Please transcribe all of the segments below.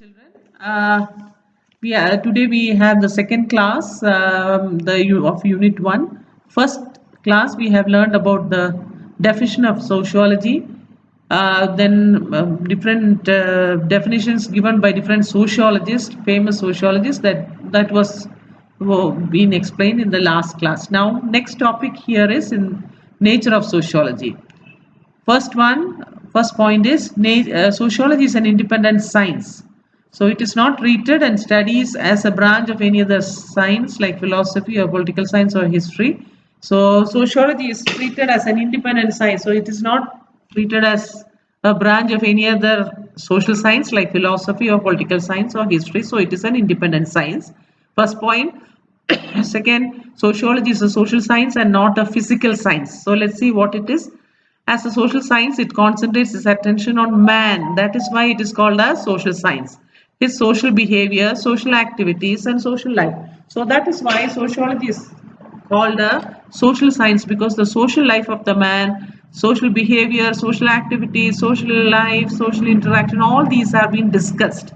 Children. Today we have the second class, of Unit 1. First class we have learned about the definition of sociology, then different definitions given by different sociologists, famous sociologists that was been explained in the last class. Now next topic here is in nature of sociology. First point is sociology is an independent science. So it is not treated and studies as a branch of any other science like philosophy or political science or history. So sociology is treated as an independent science. So it is not treated as a branch of any other social science like philosophy or political science or history. So it is an independent science. First point. Second, sociology is a social science and not a physical science. So let's see what it is. As a social science, it concentrates its attention on man. That is why it is called as social science. His social behavior, social activities, and social life. So that is why sociology is called a social science, because the social life of the man, social behavior, social activities, social life, social interaction, all these are being discussed.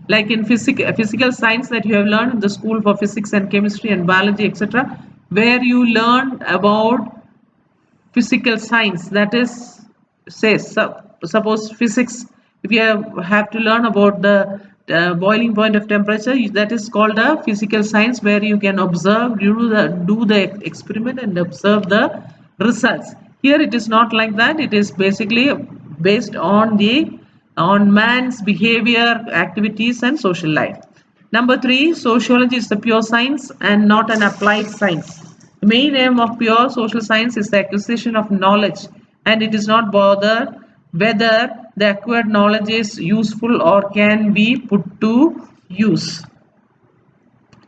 Like in physical science that you have learned in the school for physics and chemistry and biology, etc., where you learn about physical science, that is, say suppose physics, if you have to learn about the boiling point of temperature, that is called a physical science, where you can observe, do the experiment and observe the results. Here it is not like that. It is basically based on man's behavior, activities, and social life. Number 3, sociology is the pure science and not an applied science. The main aim of pure social science is the acquisition of knowledge, and it is not bothered whether the acquired knowledge is useful or can be put to use.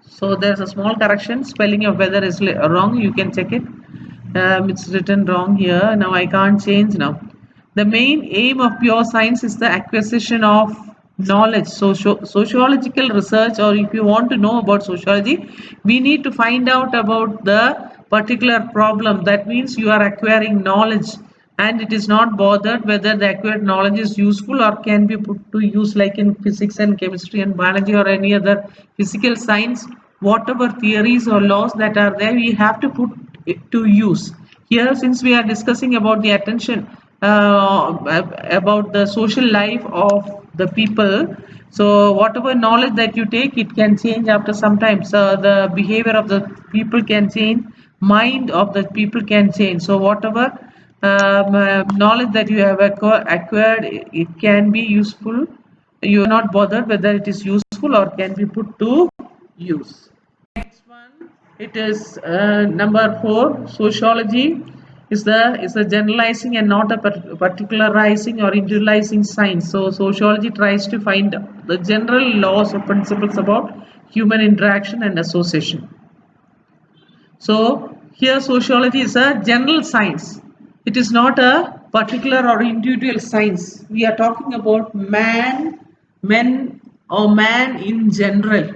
So there's a small correction. Spelling of whether is wrong. You can check it. It's written wrong here. Now I can't change now. The main aim of pure science is the acquisition of knowledge. So sociological research, or if you want to know about sociology, we need to find out about the particular problem. That means you are acquiring knowledge, and it is not bothered whether the acquired knowledge is useful or can be put to use, like in physics and chemistry and biology or any other physical science. Whatever theories or laws that are there, we have to put it to use. Here, since we are discussing about the attention, about the social life of the people, so whatever knowledge that you take, it can change after some time. So the behavior of the people can change, mind of the people can change. So whatever knowledge that you have acquired, it can be useful. You are not bothered whether it is useful or can be put to use. Next one, it is number 4. Sociology is a generalizing and not a particularizing or individualizing science. So sociology tries to find the general laws or principles about human interaction and association. So here sociology is a general science. It is not a particular or individual science. We are talking about men or man in general.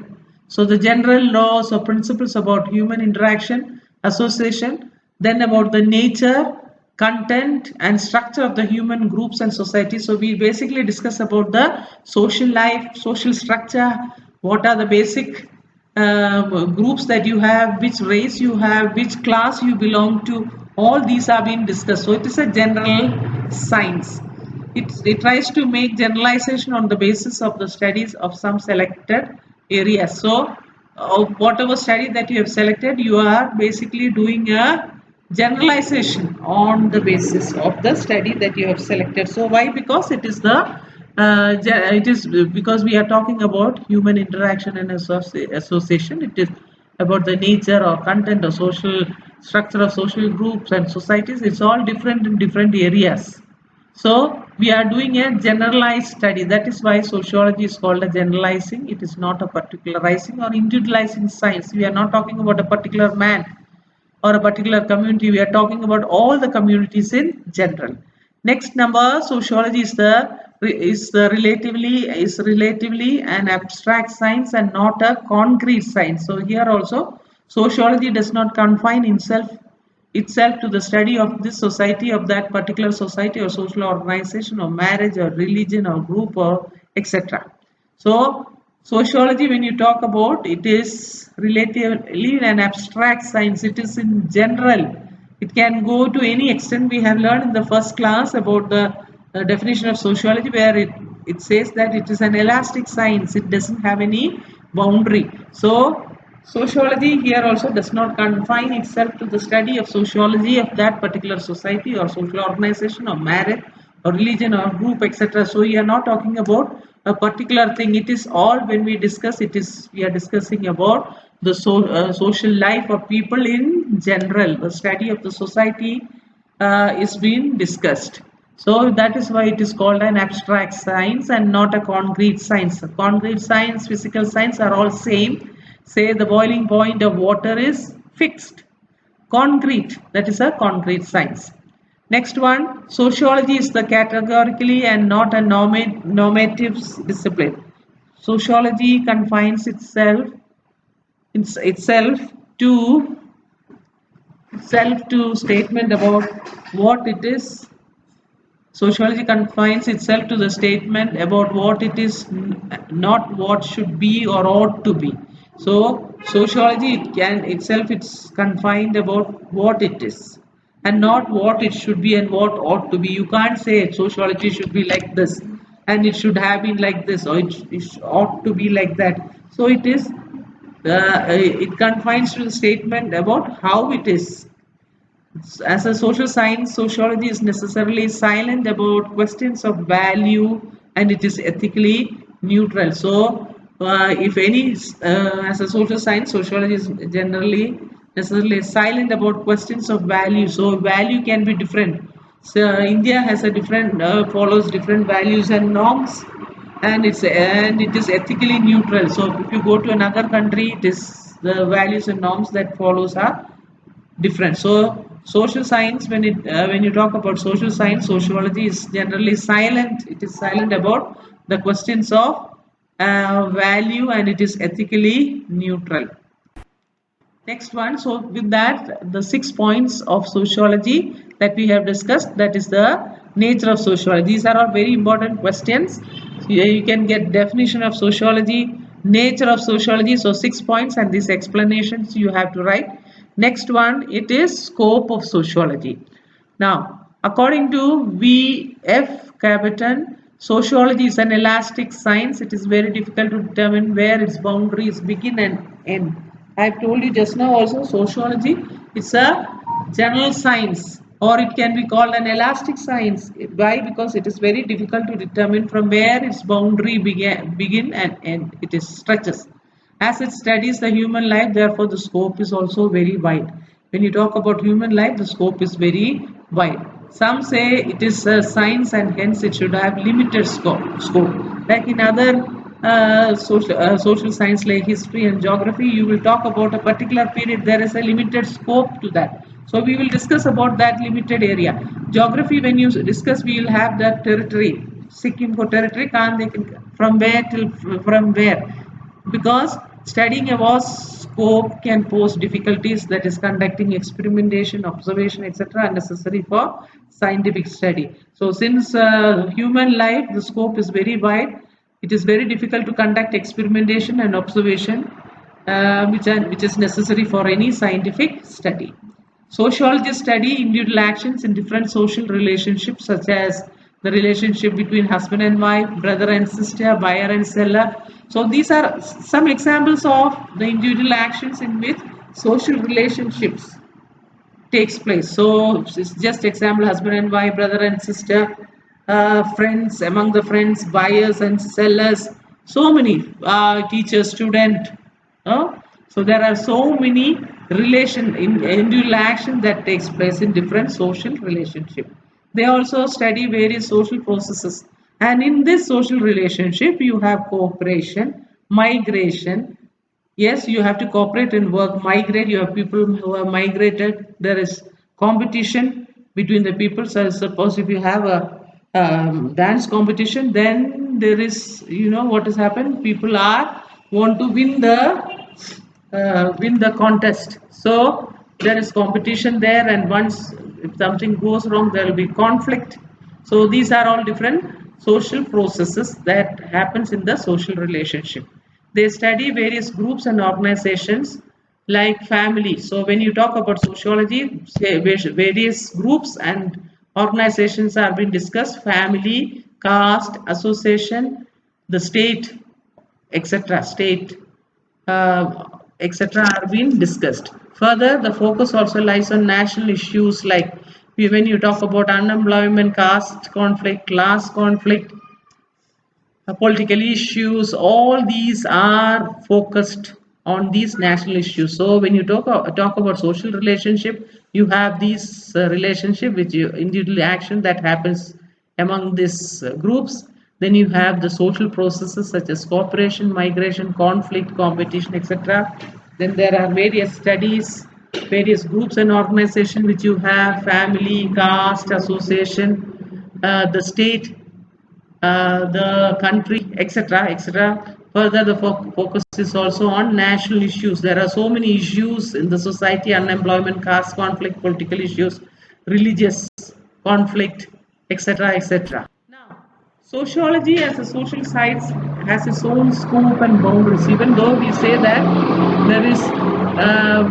So the general laws or principles about human interaction, association, then about the nature, content, and structure of the human groups and society. So we basically discuss about the social life, social structure, what are the basic groups that you have, which race you have, which class you belong to. All these are being discussed. So it is a general science. It tries to make generalization on the basis of the studies of some selected areas. So whatever study that you have selected, you are basically doing a generalization on the basis of the study that you have selected. So why? Because it is because we are talking about human interaction and association. It is about the nature or content or social structure of social groups and societies. It's all different in different areas. So we are doing a generalized study. That is why sociology is called a generalizing. It is not a particularizing or individualizing science. We are not talking about a particular man or a particular community. We are talking about all the communities in general. Next number, sociology is relatively an abstract science and not a concrete science. So here also sociology does not confine itself to the study of this society, of that particular society or social organization or marriage or religion or group or etc. So sociology, when you talk about, it is relatively an abstract science. It is in general. It can go to any extent. We have learned in the first class about the definition of sociology, where it says that it is an elastic science. It doesn't have any boundary. So sociology here also does not confine itself to the study of sociology of that particular society or social organization or marriage or religion or group, etc. So we are not talking about a particular thing. It is all, when we discuss, it is, we are discussing about the social life of people in general. The study of the society is being discussed. So that is why it is called an abstract science and not a concrete science. Concrete science, physical science are all same. Say the boiling point of water is fixed. Concrete, that is a concrete science. Next one, sociology is the categorically and not a normative discipline. Sociology confines itself to statement about what it is. Sociology confines itself to the statement about what it is, not what should be or ought to be. So sociology, it can itself, it's confined about what it is and not what it should be and what ought to be. You can't say sociology should be like this and it should have been like this, or it ought to be like that. So it confines to the statement about how it is. As a social science, sociology is necessarily silent about questions of value and it is ethically neutral. So, if any, as a social science, sociology is generally necessarily silent about questions of value. So, value can be different. So, India has a different, follows different values and norms, and it is ethically neutral. So, if you go to another country, it is the values and norms that follows are different. So social science, when you talk about social science, sociology is generally silent. It is silent about the questions of value and it is ethically neutral. Next one, so with that, the 6 points of sociology that we have discussed, that is the nature of sociology. These are all very important questions. So you can get definition of sociology, nature of sociology, so 6 points, and these explanations you have to write. Next one, it is scope of sociology. Now, according to V.F. Caboton, sociology is an elastic science. It is very difficult to determine where its boundaries begin and end. I have told you just now also, sociology is a general science, or it can be called an elastic science. Why? Because it is very difficult to determine from where its boundary begin and end. It is stretches. As it studies the human life, therefore the scope is also very wide. When you talk about human life, the scope is very wide. Some say it is a science and hence it should have limited scope. Like in other social science like history and geography, you will talk about a particular period, there is a limited scope to that. So we will discuss about that limited area. Geography, when you discuss, we will have the territory. Sikkim for territory, from where till from where. Because studying a vast scope can pose difficulties, that is conducting experimentation, observation, etc. are necessary for scientific study. So since human life, the scope is very wide, it is very difficult to conduct experimentation and observation which is necessary for any scientific study. Sociologists study individual actions in different social relationships, such as the relationship between husband and wife, brother and sister, buyer and seller. So these are some examples of the individual actions in which social relationships takes place. So it's just example, husband and wife, brother and sister, friends, among the friends, buyers and sellers, so many, teacher, student. So there are so many individual action that takes place in different social relationship. They also study various social processes, and in this social relationship you have cooperation, migration. Yes, you have to cooperate and work. Migrate, you have people who have migrated. There is competition between the people. So suppose if you have a dance competition, then there is, what has happened, people want to win the contest. So there is competition there, and once if something goes wrong, there will be conflict. So these are all different social processes that happens in the social relationship. They study various groups and organizations like family. So when you talk about sociology, say various groups and organizations are being discussed: family, caste, association, the state, etc. State, etc. are being discussed. Further, the focus also lies on national issues like when you talk about unemployment, caste conflict, class conflict, political issues, all these are focused on these national issues. So when you talk about social relationship, you have these relationship which individual action that happens among these groups. Then you have the social processes such as cooperation, migration, conflict, competition, etc. Then there are various studies, various groups and organization which you have: family, caste, association, the state, the country, etc., etc. Further, the focus is also on national issues. There are so many issues in the society: unemployment, caste conflict, political issues, religious conflict, etc., etc. Now, sociology as a social science has its own scope and boundaries. Even though we say that there is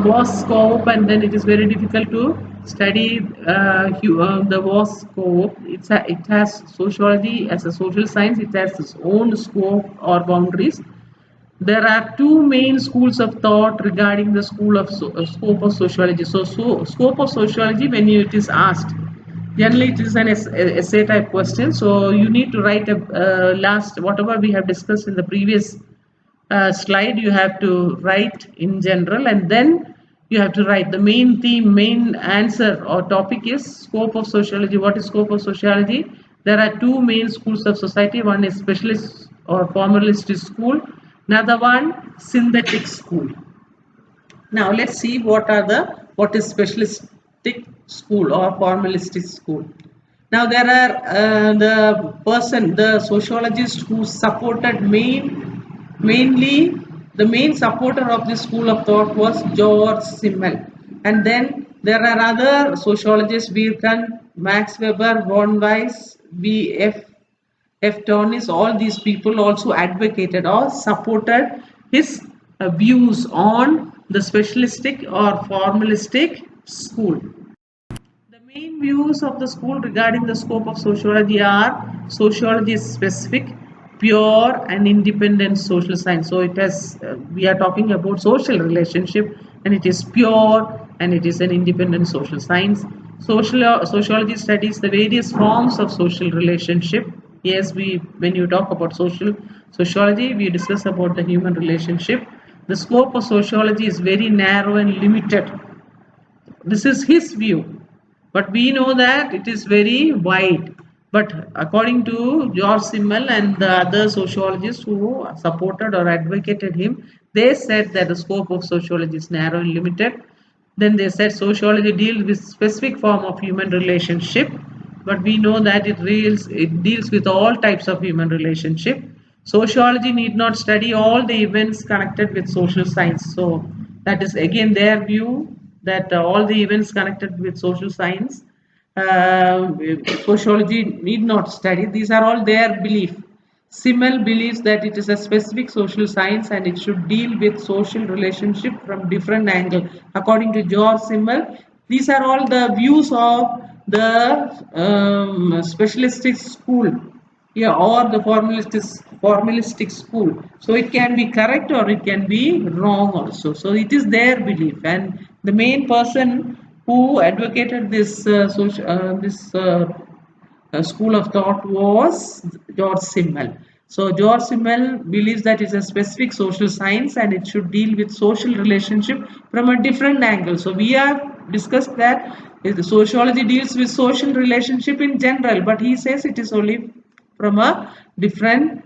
vast scope, and then it is very difficult to study the vast scope. It has sociology as a social science. It has its own scope or boundaries. There are two main schools of thought regarding the scope of sociology. So scope of sociology, when it is asked, generally it is an essay type question. So you need to write a last whatever we have discussed in the previous slide. You have to write in general, and then you have to write the main theme, main answer or topic is scope of sociology. What is scope of sociology? There are two main schools of society. One is specialist or formalist school, another one synthetic school. Now let's see what is specialistic school or formalistic school. Now there are the sociologist who supported mainly the main supporter of this school of thought was George Simmel. And then there are other sociologists: Virchow, Max Weber, von Weiss, F. Taunis. All these people also advocated or supported his views on the specialistic or formalistic school. The main views of the school regarding the scope of sociology are: sociology is specific, pure and independent social science. So it has we are talking about social relationship, and it is pure and it is an independent social science. Sociology studies the various forms of social relationship. Yes, when you talk about sociology, we discuss about the human relationship. The scope of sociology is very narrow and limited. This is his view, but we know that it is very wide. But according to George Simmel and the other sociologists who supported or advocated him, they said that the scope of sociology is narrow and limited. Then they said sociology deals with specific form of human relationship, but we know that it deals with all types of human relationship. Sociology need not study all the events connected with social science. So that is again their view, that all the events connected with social science, sociology need not study. These are all their belief. Simmel believes that it is a specific social science and it should deal with social relationship from different angle. According to George Simmel, these are all the views of the specialistic school, yeah, or the formalistic school. So it can be correct or it can be wrong also. So it is their belief, and the main person who advocated this school of thought was George Simmel. So George Simmel believes that it's a specific social science and it should deal with social relationship from a different angle. So we have discussed that the sociology deals with social relationship in general, but he says it is only from a different